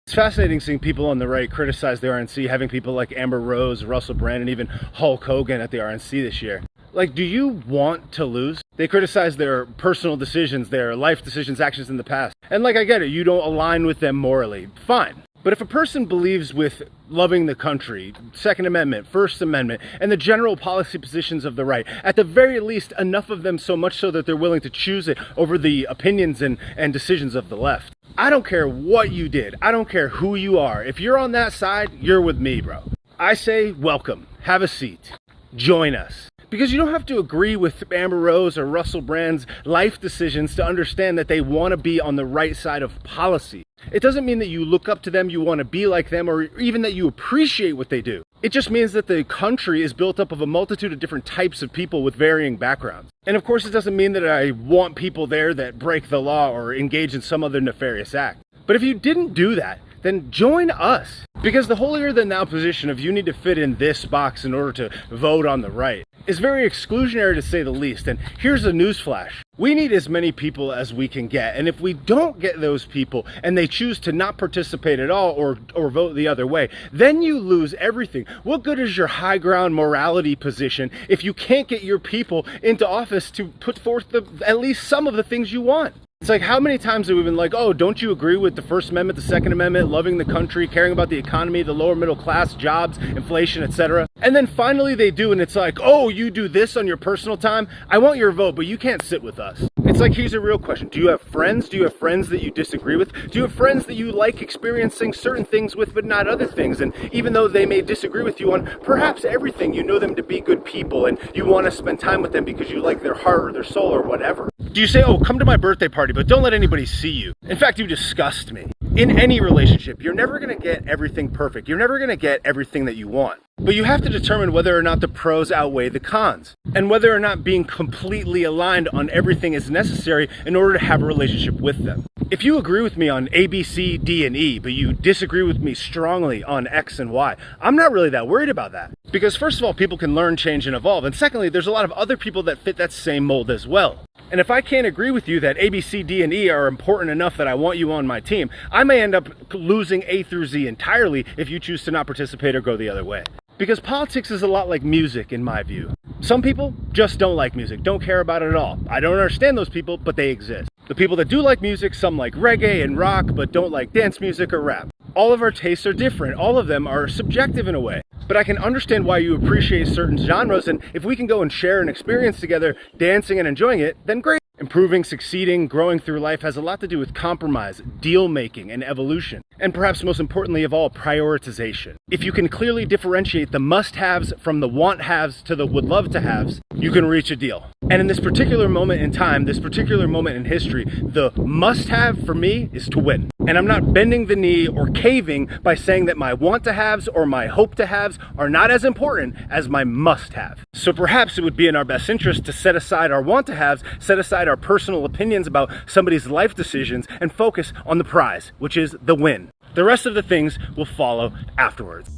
It's fascinating seeing people on the right criticize the RNC, having people like Amber Rose, Russell Brand, and even Hulk Hogan at the RNC this year. Like, do you want to lose? They criticize their personal decisions, their life decisions, actions in the past. And like, I get it, you don't align with them morally. Fine. But if a person believes with loving the country, Second Amendment, First Amendment, and the general policy positions of the right, at the very least, enough of them so much so that they're willing to choose it over the opinions and decisions of the left. I don't care what you did. I don't care who you are. If you're on that side, you're with me, bro. I say, welcome. Have a seat. Join us. Because you don't have to agree with Amber Rose or Russell Brand's life decisions to understand that they want to be on the right side of policy. It doesn't mean that you look up to them, you want to be like them, or even that you appreciate what they do. It just means that the country is built up of a multitude of different types of people with varying backgrounds. And of course, it doesn't mean that I want people there that break the law or engage in some other nefarious act. But if you didn't do that, then join us. Because the holier than thou position of you need to fit in this box in order to vote on the right is very exclusionary, to say the least. And here's a newsflash. We need as many people as we can get. And if we don't get those people and they choose to not participate at all or vote the other way, then you lose everything. What good is your high ground morality position if you can't get your people into office to put forth at least some of the things you want? It's like, how many times have we been like, oh, don't you agree with the First Amendment, the Second Amendment, loving the country, caring about the economy, the lower middle class, jobs, inflation, etc. And then finally they do, and it's like, oh, you do this on your personal time? I want your vote, but you can't sit with us. It's like, here's a real question. Do you have friends? Do you have friends that you disagree with? Do you have friends that you like experiencing certain things with, but not other things? And even though they may disagree with you on perhaps everything, you know them to be good people, and you want to spend time with them because you like their heart or their soul or whatever. Do you say, oh, come to my birthday party, but don't let anybody see you? In fact, you disgust me. In any relationship, you're never going to get everything perfect. You're never going to get everything that you want. But you have to determine whether or not the pros outweigh the cons, and whether or not being completely aligned on everything is necessary in order to have a relationship with them. If you agree with me on A, B, C, D, and E, but you disagree with me strongly on X and Y, I'm not really that worried about that. Because first of all, people can learn, change, and evolve. And secondly, there's a lot of other people that fit that same mold as well. And if I can't agree with you that A, B, C, D, and E are important enough that I want you on my team, I may end up losing A through Z entirely if you choose to not participate or go the other way. Because politics is a lot like music, in my view. Some people just don't like music, don't care about it at all. I don't understand those people, but they exist. The people that do like music, some like reggae and rock, but don't like dance music or rap. All of our tastes are different. All of them are subjective in a way. But I can understand why you appreciate certain genres, and if we can go and share an experience together, dancing and enjoying it, then great. Improving, succeeding, growing through life has a lot to do with compromise, deal-making, and evolution. And perhaps most importantly of all, prioritization. If you can clearly differentiate the must-haves from the want-haves to the would-love-to-haves, you can reach a deal. And in this particular moment in time, this particular moment in history, the must-have for me is to win. And I'm not bending the knee or caving by saying that my want-to-haves or my hope-to-haves are not as important as my must-have. So perhaps it would be in our best interest to set aside our want-to-haves, set aside our personal opinions about somebody's life decisions, and focus on the prize, which is the win. The rest of the things will follow afterwards.